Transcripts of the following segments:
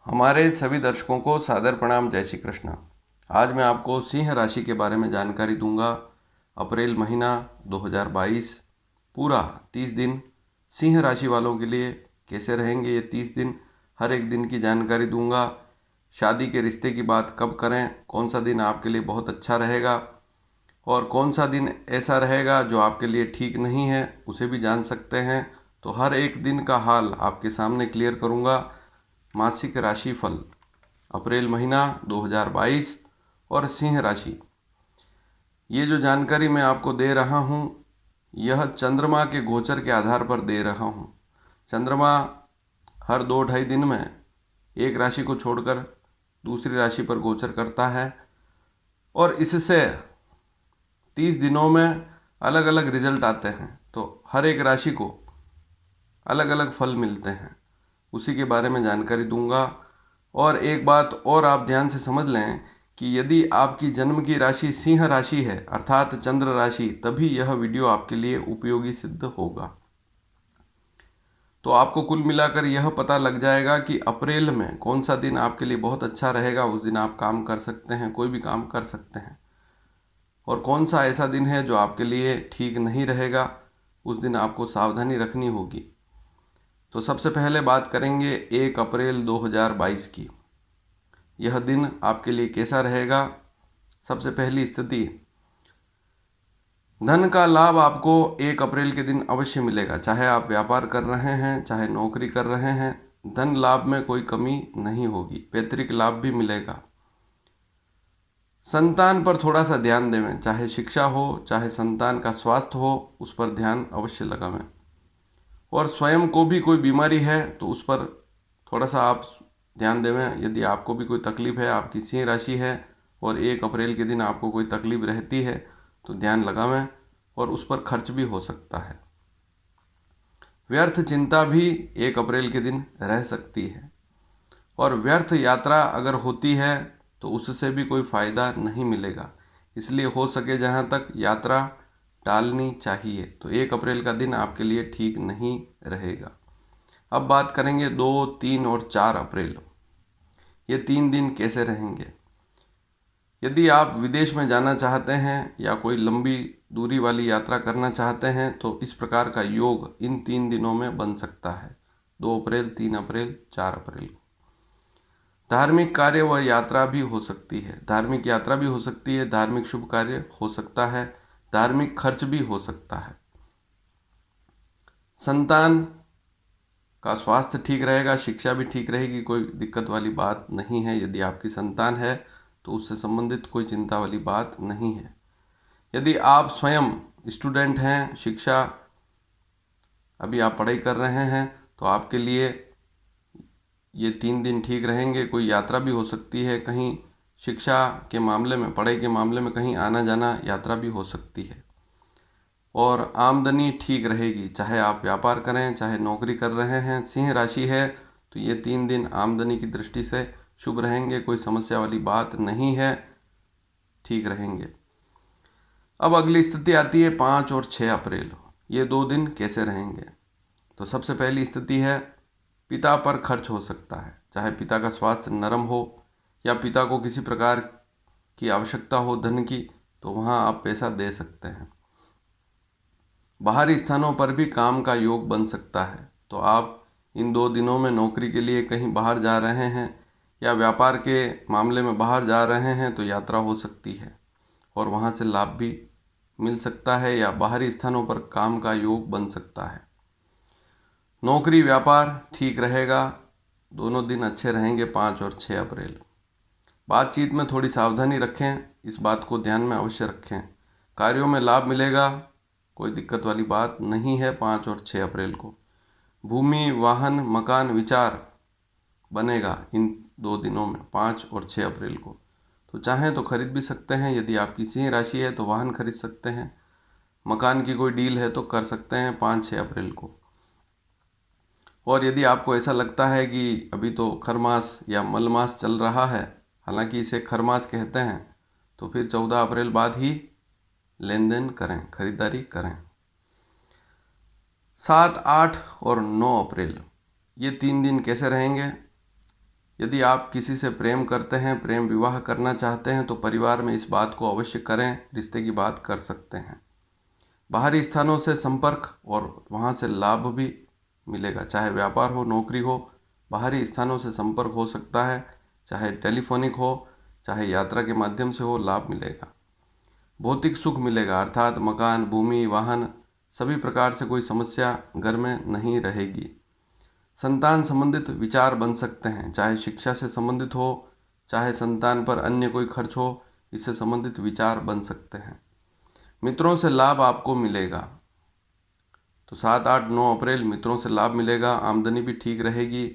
हमारे सभी दर्शकों को सादर प्रणाम। जय श्री कृष्ण। आज मैं आपको सिंह राशि के बारे में जानकारी दूंगा। अप्रैल महीना 2022 पूरा 30 दिन सिंह राशि वालों के लिए कैसे रहेंगे ये 30 दिन, हर एक दिन की जानकारी दूंगा। शादी के रिश्ते की बात कब करें, कौन सा दिन आपके लिए बहुत अच्छा रहेगा और कौन सा दिन ऐसा रहेगा जो आपके लिए ठीक नहीं है, उसे भी जान सकते हैं। तो हर एक दिन का हाल आपके सामने क्लियर करूंगा। मासिक राशिफल अप्रैल महीना 2022 और सिंह राशि, ये जो जानकारी मैं आपको दे रहा हूँ यह चंद्रमा के गोचर के आधार पर दे रहा हूँ। चंद्रमा हर 2-2.5 दिन में एक राशि को छोड़कर दूसरी राशि पर गोचर करता है और इससे 30 दिनों में अलग अलग रिजल्ट आते हैं। तो हर एक राशि को अलग अलग फल मिलते हैं, उसी के बारे में जानकारी दूंगा। और एक बात और आप ध्यान से समझ लें कि यदि आपकी जन्म की राशि सिंह राशि है अर्थात चंद्र राशि, तभी यह वीडियो आपके लिए उपयोगी सिद्ध होगा। तो आपको कुल मिलाकर यह पता लग जाएगा कि अप्रैल में कौन सा दिन आपके लिए बहुत अच्छा रहेगा, उस दिन आप काम कर सकते हैं, कोई भी काम कर सकते हैं, और कौन सा ऐसा दिन है जो आपके लिए ठीक नहीं रहेगा, उस दिन आपको सावधानी रखनी होगी। तो सबसे पहले बात करेंगे 1 अप्रैल 2022 की। यह दिन आपके लिए कैसा रहेगा। सबसे पहली स्थिति, धन का लाभ आपको 1 अप्रैल के दिन अवश्य मिलेगा। चाहे आप व्यापार कर रहे हैं, चाहे नौकरी कर रहे हैं, धन लाभ में कोई कमी नहीं होगी। पैतृक लाभ भी मिलेगा। संतान पर थोड़ा सा ध्यान देवें, चाहे शिक्षा हो चाहे संतान का स्वास्थ्य हो, उस पर ध्यान अवश्य लगावें। और स्वयं को भी कोई बीमारी है तो उस पर थोड़ा सा आप ध्यान देवें। यदि आपको भी कोई तकलीफ है, आपकी सिंह राशि है और 1 अप्रैल के दिन आपको कोई तकलीफ रहती है तो ध्यान लगावें, और उस पर खर्च भी हो सकता है। व्यर्थ चिंता भी 1 अप्रैल के दिन रह सकती है, और व्यर्थ यात्रा अगर होती है तो उससे भी कोई फ़ायदा नहीं मिलेगा। इसलिए हो सके जहाँ तक यात्रा टालनी चाहिए। तो 1 अप्रैल का दिन आपके लिए ठीक नहीं रहेगा। अब बात करेंगे 2, 3 और 4 अप्रैल, ये 3 दिन कैसे रहेंगे। यदि आप विदेश में जाना चाहते हैं या कोई लंबी दूरी वाली यात्रा करना चाहते हैं तो इस प्रकार का योग इन 3 दिनों में बन सकता है, 2 अप्रैल, 3 अप्रैल, 4 अप्रैल को। धार्मिक कार्य व यात्रा भी हो सकती है, धार्मिक यात्रा भी हो सकती है, धार्मिक शुभ कार्य हो सकता है, धार्मिक खर्च भी हो सकता है। संतान का स्वास्थ्य ठीक रहेगा, शिक्षा भी ठीक रहेगी, कोई दिक्कत वाली बात नहीं है। यदि आपकी संतान है तो उससे संबंधित कोई चिंता वाली बात नहीं है। यदि आप स्वयं स्टूडेंट हैं, शिक्षा अभी आप पढ़ाई कर रहे हैं, तो आपके लिए ये 3 दिन ठीक रहेंगे। कोई यात्रा भी हो सकती है, कहीं शिक्षा के मामले में, पढ़ाई के मामले में कहीं आना जाना, यात्रा भी हो सकती है। और आमदनी ठीक रहेगी, चाहे आप व्यापार करें चाहे नौकरी कर रहे हैं। सिंह राशि है तो ये 3 दिन आमदनी की दृष्टि से शुभ रहेंगे, कोई समस्या वाली बात नहीं है, ठीक रहेंगे। अब अगली स्थिति आती है 5 और 6 अप्रैल, ये 2 दिन कैसे रहेंगे। तो सबसे पहली स्थिति है, पिता पर खर्च हो सकता है, चाहे पिता का स्वास्थ्य नरम हो या पिता को किसी प्रकार की आवश्यकता हो धन की, तो वहाँ आप पैसा दे सकते हैं। बाहरी स्थानों पर भी काम का योग बन सकता है। तो आप इन 2 दिनों में नौकरी के लिए कहीं बाहर जा रहे हैं या व्यापार के मामले में बाहर जा रहे हैं तो यात्रा हो सकती है और वहाँ से लाभ भी मिल सकता है, या बाहरी स्थानों पर काम का योग बन सकता है। नौकरी व्यापार ठीक रहेगा, दोनों दिन अच्छे रहेंगे 5 और 6 अप्रैल। बातचीत में थोड़ी सावधानी रखें, इस बात को ध्यान में अवश्य रखें। कार्यों में लाभ मिलेगा, कोई दिक्कत वाली बात नहीं है 5 और 6 अप्रैल को। भूमि, वाहन, मकान विचार बनेगा इन 2 दिनों में, 5 और 6 अप्रैल को। तो चाहें तो खरीद भी सकते हैं। यदि आपकी सिंह राशि है तो वाहन खरीद सकते हैं, मकान की कोई डील है तो कर सकते हैं 5-6 अप्रैल को। और यदि आपको ऐसा लगता है कि अभी तो खरमास या मलमास चल रहा है, हालांकि इसे खरमास कहते हैं, तो फिर 14 अप्रैल बाद ही लेन देन करें, खरीदारी करें। 7, 8 और 9 अप्रैल, ये 3 दिन कैसे रहेंगे। यदि आप किसी से प्रेम करते हैं, प्रेम विवाह करना चाहते हैं, तो परिवार में इस बात को अवश्य करें, रिश्ते की बात कर सकते हैं। बाहरी स्थानों से संपर्क और वहाँ से लाभ भी मिलेगा, चाहे व्यापार हो, नौकरी हो, बाहरी स्थानों से संपर्क हो सकता है, चाहे टेलीफोनिक हो, चाहे यात्रा के माध्यम से हो, लाभ मिलेगा। भौतिक सुख मिलेगा, अर्थात मकान, भूमि, वाहन, सभी प्रकार से कोई समस्या घर में नहीं रहेगी। संतान संबंधित विचार बन सकते हैं, चाहे शिक्षा से संबंधित हो, चाहे संतान पर अन्य कोई खर्च हो, इससे संबंधित विचार बन सकते हैं। मित्रों से लाभ आपको मिलेगा, तो 7, 8, 9 अप्रैल मित्रों से लाभ मिलेगा। आमदनी भी ठीक रहेगी।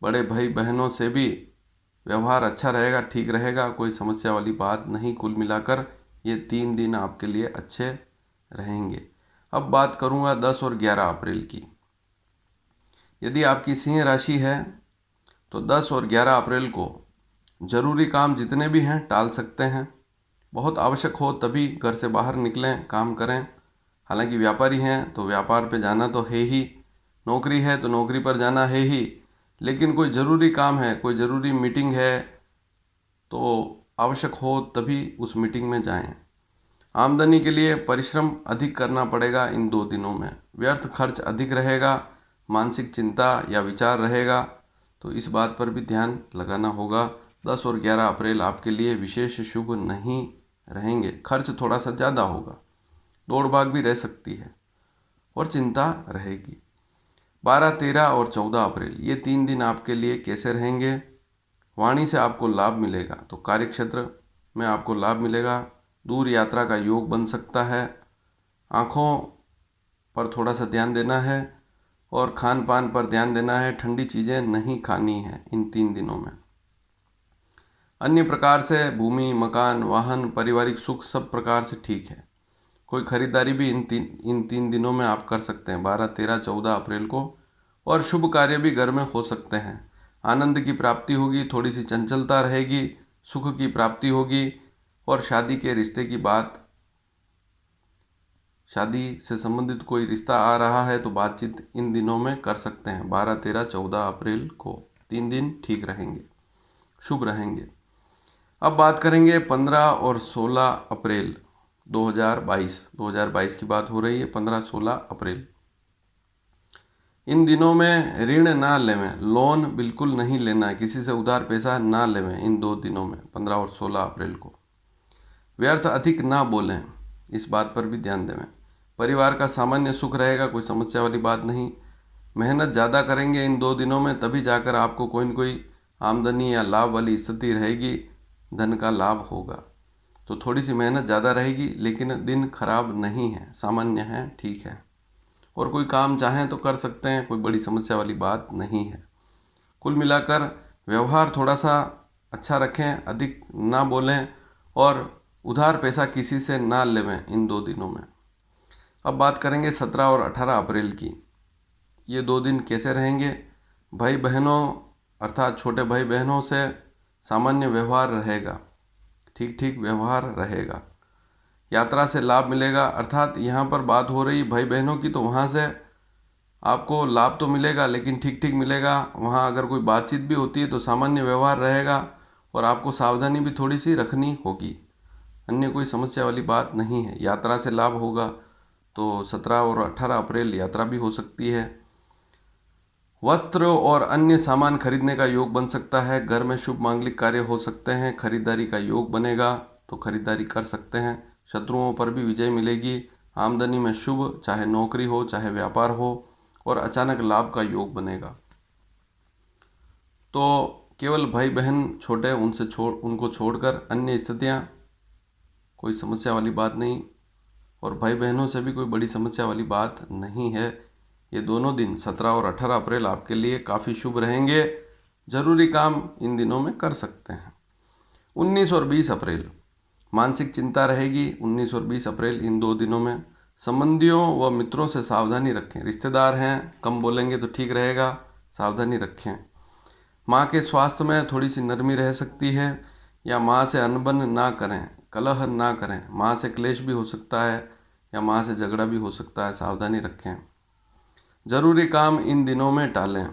बड़े भाई बहनों से भी व्यवहार अच्छा रहेगा, ठीक रहेगा, कोई समस्या वाली बात नहीं। कुल मिलाकर ये 3 दिन आपके लिए अच्छे रहेंगे। अब बात करूँगा 10 और 11 अप्रैल की। यदि आपकी सिंह राशि है तो 10 और 11 अप्रैल को जरूरी काम जितने भी हैं टाल सकते हैं। बहुत आवश्यक हो तभी घर से बाहर निकलें, काम करें। हालांकि व्यापारी हैं तो व्यापार पे जाना तो है ही, नौकरी है तो नौकरी पर जाना है ही, लेकिन कोई ज़रूरी काम है, कोई ज़रूरी मीटिंग है तो आवश्यक हो तभी उस मीटिंग में जाएं। आमदनी के लिए परिश्रम अधिक करना पड़ेगा इन 2 दिनों में। व्यर्थ खर्च अधिक रहेगा, मानसिक चिंता या विचार रहेगा, तो इस बात पर भी ध्यान लगाना होगा। 10 और 11 अप्रैल आपके लिए विशेष शुभ नहीं रहेंगे। खर्च थोड़ा सा ज़्यादा होगा, दौड़ भाग भी रह सकती है और चिंता रहेगी। 12, 13 और 14 अप्रैल ये 3 दिन आपके लिए कैसे रहेंगे? वाणी से आपको लाभ मिलेगा, तो कार्यक्षेत्र में आपको लाभ मिलेगा। दूर यात्रा का योग बन सकता है। आँखों पर थोड़ा सा ध्यान देना है और खान पान पर ध्यान देना है। ठंडी चीज़ें नहीं खानी है इन 3 दिनों में। अन्य प्रकार से भूमि, मकान, वाहन, पारिवारिक सुख सब प्रकार से ठीक है। कोई खरीदारी भी इन तीन दिनों में आप कर सकते हैं, 12, 13, 14 अप्रैल को। और शुभ कार्य भी घर में हो सकते हैं। आनंद की प्राप्ति होगी, थोड़ी सी चंचलता रहेगी, सुख की प्राप्ति होगी और शादी के रिश्ते की बात, शादी से संबंधित कोई रिश्ता आ रहा है तो बातचीत इन दिनों में कर सकते हैं। 12, 13, 14 अप्रैल को 3 दिन ठीक रहेंगे, शुभ रहेंगे। अब बात करेंगे 15 और 16 अप्रैल 2022 की बात हो रही है। 15, 16 अप्रैल इन दिनों में ऋण ना लेवें, लोन बिल्कुल नहीं लेना है, किसी से उधार पैसा ना लेवें इन 2 दिनों में, 15 और 16 अप्रैल को। व्यर्थ अधिक ना बोलें, इस बात पर भी ध्यान देवें। परिवार का सामान्य सुख रहेगा, कोई समस्या वाली बात नहीं। मेहनत ज़्यादा करेंगे इन 2 दिनों में, तभी जाकर आपको कोई न कोई आमदनी या लाभ वाली स्थिति रहेगी, धन का लाभ होगा। तो थोड़ी सी मेहनत ज़्यादा रहेगी, लेकिन दिन खराब नहीं है, सामान्य है, ठीक है। और कोई काम चाहें तो कर सकते हैं, कोई बड़ी समस्या वाली बात नहीं है। कुल मिलाकर व्यवहार थोड़ा सा अच्छा रखें, अधिक ना बोलें और उधार पैसा किसी से ना लेवें इन 2 दिनों में। अब बात करेंगे 17 और 18 अप्रैल की। ये 2 दिन कैसे रहेंगे? भाई बहनों अर्थात छोटे भाई बहनों से सामान्य व्यवहार रहेगा, ठीक ठीक व्यवहार रहेगा। यात्रा से लाभ मिलेगा, अर्थात यहाँ पर बात हो रही भाई बहनों की, तो वहाँ से आपको लाभ तो मिलेगा लेकिन ठीक ठीक मिलेगा। वहाँ अगर कोई बातचीत भी होती है तो सामान्य व्यवहार रहेगा और आपको सावधानी भी थोड़ी सी रखनी होगी, अन्य कोई समस्या वाली बात नहीं है। यात्रा से लाभ होगा, तो 17 और 18 अप्रैल यात्रा भी हो सकती है। वस्त्र और अन्य सामान खरीदने का योग बन सकता है। घर में शुभ मांगलिक कार्य हो सकते हैं। खरीदारी का योग बनेगा तो खरीदारी कर सकते हैं। शत्रुओं पर भी विजय मिलेगी। आमदनी में शुभ, चाहे नौकरी हो चाहे व्यापार हो, और अचानक लाभ का योग बनेगा। तो केवल भाई बहन छोटे उनको छोड़कर अन्य स्थितियाँ कोई समस्या वाली बात नहीं, और भाई बहनों से भी कोई बड़ी समस्या वाली बात नहीं है। ये दोनों दिन 17 और 18 अप्रैल आपके लिए काफ़ी शुभ रहेंगे। जरूरी काम इन दिनों में कर सकते हैं। 19 और 20 अप्रैल मानसिक चिंता रहेगी। 19 और 20 अप्रैल इन 2 दिनों में संबंधियों व मित्रों से सावधानी रखें। रिश्तेदार हैं, कम बोलेंगे तो ठीक रहेगा, सावधानी रखें। माँ के स्वास्थ्य में थोड़ी सी नरमी रह सकती है, या माँ से अनबन ना करें, कलह ना करें। माँ से क्लेश भी हो सकता है या माँ से झगड़ा भी हो सकता है, सावधानी रखें। जरूरी काम इन दिनों में टालें।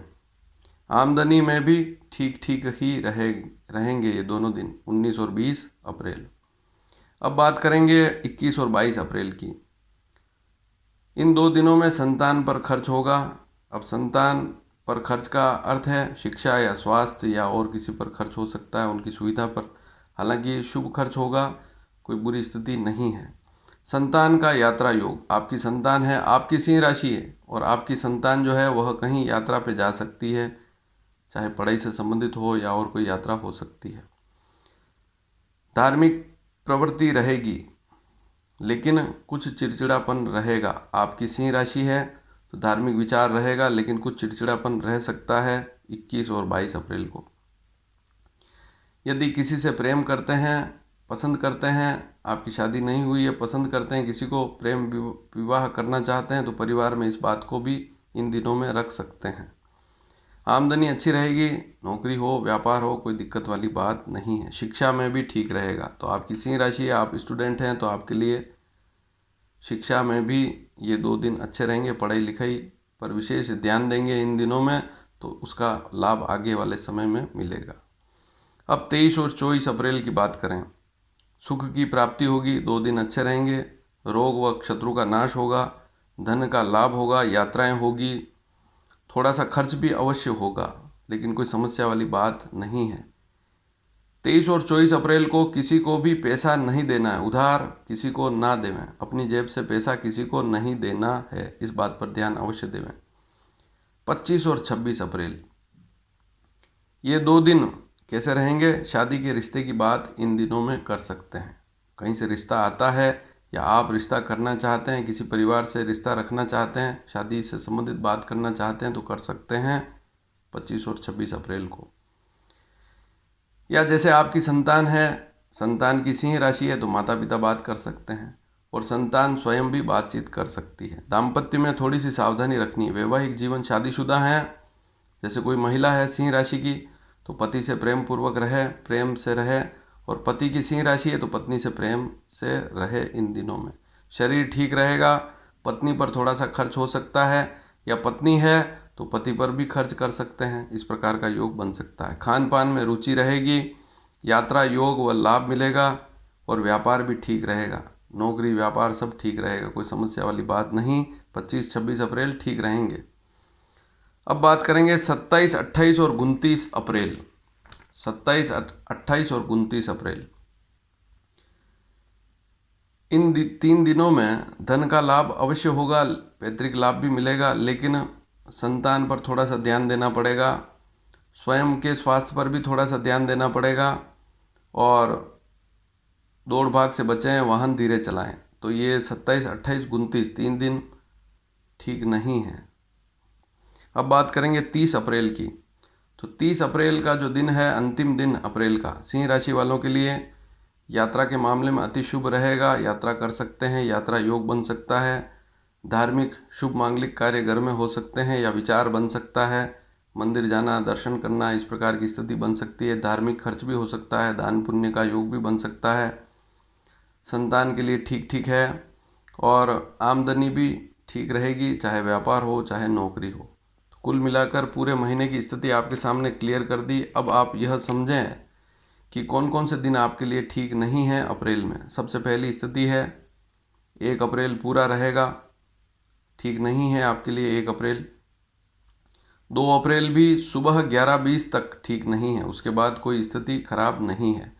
आमदनी में भी ठीक ठीक ही रहेंगे ये दोनों दिन, 19 और 20 अप्रैल। अब बात करेंगे 21 और 22 अप्रैल की। इन दो दिनों में संतान पर खर्च होगा। अब संतान पर खर्च का अर्थ है शिक्षा या स्वास्थ्य या और किसी पर खर्च हो सकता है, उनकी सुविधा पर। हालांकि शुभ खर्च होगा, कोई बुरी स्थिति नहीं है। संतान का यात्रा योग, आपकी संतान है, आपकी सिंह राशि है, और आपकी संतान जो है वह कहीं यात्रा पे जा सकती है, चाहे पढ़ाई से संबंधित हो या और कोई यात्रा हो सकती है। धार्मिक प्रवृत्ति रहेगी, लेकिन कुछ चिड़चिड़ापन रहेगा। आपकी सिंह राशि है तो धार्मिक विचार रहेगा, लेकिन कुछ चिड़चिड़ापन रह सकता है 21 और 22 अप्रैल को। यदि किसी से प्रेम करते हैं, पसंद करते हैं, आपकी शादी नहीं हुई है, पसंद करते हैं, किसी को प्रेम विवाह करना चाहते हैं, तो परिवार में इस बात को भी इन दिनों में रख सकते हैं। आमदनी अच्छी रहेगी, नौकरी हो, व्यापार हो, कोई दिक्कत वाली बात नहीं है। शिक्षा में भी ठीक रहेगा। तो आपकी सिंह राशि है, आप स्टूडेंट हैं, तो आपके लिए शिक्षा में भी ये दो दिन अच्छे रहेंगे। पढ़ाई लिखाई पर विशेष ध्यान देंगे इन दिनों में, तो उसका लाभ आगे वाले समय में मिलेगा। अब 23 और 24 अप्रैल की बात करें। सुख की प्राप्ति होगी, दो दिन अच्छे रहेंगे। रोग व शत्रु का नाश होगा, धन का लाभ होगा, यात्राएं होगी, थोड़ा सा खर्च भी अवश्य होगा, लेकिन कोई समस्या वाली बात नहीं है। 23 और 24 अप्रैल को किसी को भी पैसा नहीं देना है, उधार किसी को ना देवें। अपनी जेब से पैसा किसी को नहीं देना है, इस बात पर ध्यान अवश्य देवें। 25 और 26 अप्रैल, ये दो दिन कैसे रहेंगे? शादी के रिश्ते की बात इन दिनों में कर सकते हैं। कहीं से रिश्ता आता है या आप रिश्ता करना चाहते हैं, किसी परिवार से रिश्ता रखना चाहते हैं, शादी से संबंधित बात करना चाहते हैं, तो कर सकते हैं 25 और 26 अप्रैल को। या जैसे आपकी संतान है, संतान की सिंह राशि है, तो माता पिता बात कर सकते हैं, और संतान स्वयं भी बातचीत कर सकती है। दाम्पत्य में थोड़ी सी सावधानी रखनी है। वैवाहिक जीवन, शादीशुदा है, जैसे कोई महिला है सिंह राशि की, तो पति से प्रेम पूर्वक रहे, प्रेम से रहे, और पति की सिंह राशि है तो पत्नी से प्रेम से रहे इन दिनों में। शरीर ठीक रहेगा, पत्नी पर थोड़ा सा खर्च हो सकता है, या पत्नी है तो पति पर भी खर्च कर सकते हैं, इस प्रकार का योग बन सकता है। खान पान में रुचि रहेगी, यात्रा योग व लाभ मिलेगा, और व्यापार भी ठीक रहेगा। नौकरी व्यापार सब ठीक रहेगा, कोई समस्या वाली बात नहीं। 25-26 अप्रैल ठीक रहेंगे। अब बात करेंगे 27, 28 और 29 अप्रैल। 27, 28 और 29 अप्रैल, इन तीन दिनों में धन का लाभ अवश्य होगा, पैतृक लाभ भी मिलेगा, लेकिन संतान पर थोड़ा सा ध्यान देना पड़ेगा। स्वयं के स्वास्थ्य पर भी थोड़ा सा ध्यान देना पड़ेगा, और दौड़ भाग से बचें, वाहन धीरे चलाएं। तो ये 27, 28, 29 तीन दिन ठीक नहीं है। अब बात करेंगे 30 अप्रैल की। तो 30 अप्रैल का जो दिन है, अंतिम दिन अप्रैल का, सिंह राशि वालों के लिए यात्रा के मामले में अति शुभ रहेगा। यात्रा कर सकते हैं, यात्रा योग बन सकता है। धार्मिक शुभ मांगलिक कार्य घर में हो सकते हैं, या विचार बन सकता है, मंदिर जाना, दर्शन करना, इस प्रकार की स्थिति बन सकती है। धार्मिक खर्च भी हो सकता है, दान पुण्य का योग भी बन सकता है। संतान के लिए ठीक ठीक है, और आमदनी भी ठीक रहेगी, चाहे व्यापार हो चाहे नौकरी हो। तो कुल मिलाकर पूरे महीने की स्थिति आपके सामने क्लियर कर दी। अब आप यह समझें कि कौन कौन से दिन आपके लिए ठीक नहीं है अप्रैल में। सबसे पहली स्थिति है 1 अप्रैल पूरा रहेगा, ठीक नहीं है आपके लिए 1 अप्रैल। 2 अप्रैल भी सुबह 11:20 तक ठीक नहीं है, उसके बाद कोई स्थिति खराब नहीं है।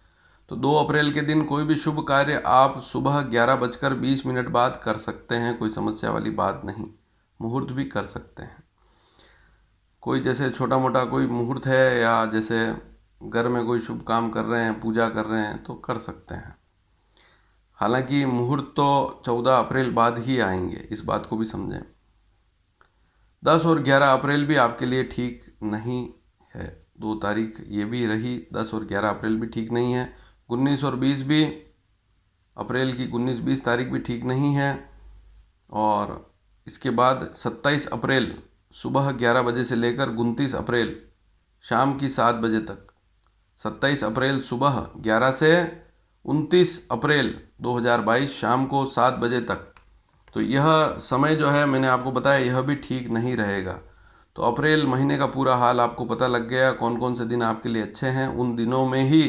तो 2 अप्रैल के दिन कोई भी शुभ कार्य आप सुबह 11:20 बाद कर सकते हैं, कोई समस्या वाली बात नहीं। मुहूर्त भी कर सकते हैं, कोई जैसे छोटा मोटा कोई मुहूर्त है, या जैसे घर में कोई शुभ काम कर रहे हैं, पूजा कर रहे हैं, तो कर सकते हैं। हालांकि मुहूर्त तो 14 अप्रैल बाद ही आएंगे, इस बात को भी समझें। 10 और 11 अप्रैल भी आपके लिए ठीक नहीं है। 2 तारीख ये भी रही, 10 और 11 अप्रैल भी ठीक नहीं है। 19 और 20 भी, अप्रैल की 19-20 तारीख भी ठीक नहीं है। और इसके बाद 27 अप्रैल सुबह 11 बजे से लेकर 29 अप्रैल शाम की 7 बजे तक। 27 अप्रैल सुबह 11 से 29 अप्रैल 2022 शाम को 7 बजे तक। तो यह समय जो है मैंने आपको बताया, यह भी ठीक नहीं रहेगा। तो अप्रैल महीने का पूरा हाल आपको पता लग गया, कौन कौन से दिन आपके लिए अच्छे हैं। उन दिनों में ही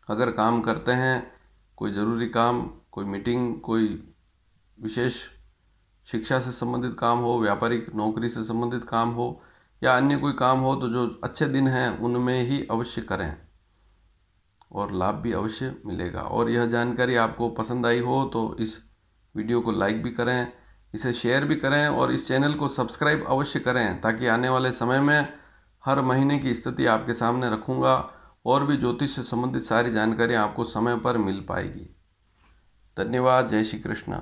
अगर काम करते हैं, कोई ज़रूरी काम, कोई मीटिंग, कोई विशेष शिक्षा से संबंधित काम हो, व्यापारिक नौकरी से संबंधित काम हो या अन्य कोई काम हो, तो जो अच्छे दिन हैं उनमें ही अवश्य करें और लाभ भी अवश्य मिलेगा। और यह जानकारी आपको पसंद आई हो तो इस वीडियो को लाइक भी करें, इसे शेयर भी करें और इस चैनल को सब्सक्राइब अवश्य करें, ताकि आने वाले समय में हर महीने की स्थिति आपके सामने रखूँगा और भी ज्योतिष से संबंधित सारी जानकारी आपको समय पर मिल पाएगी। धन्यवाद। जय श्री कृष्ण।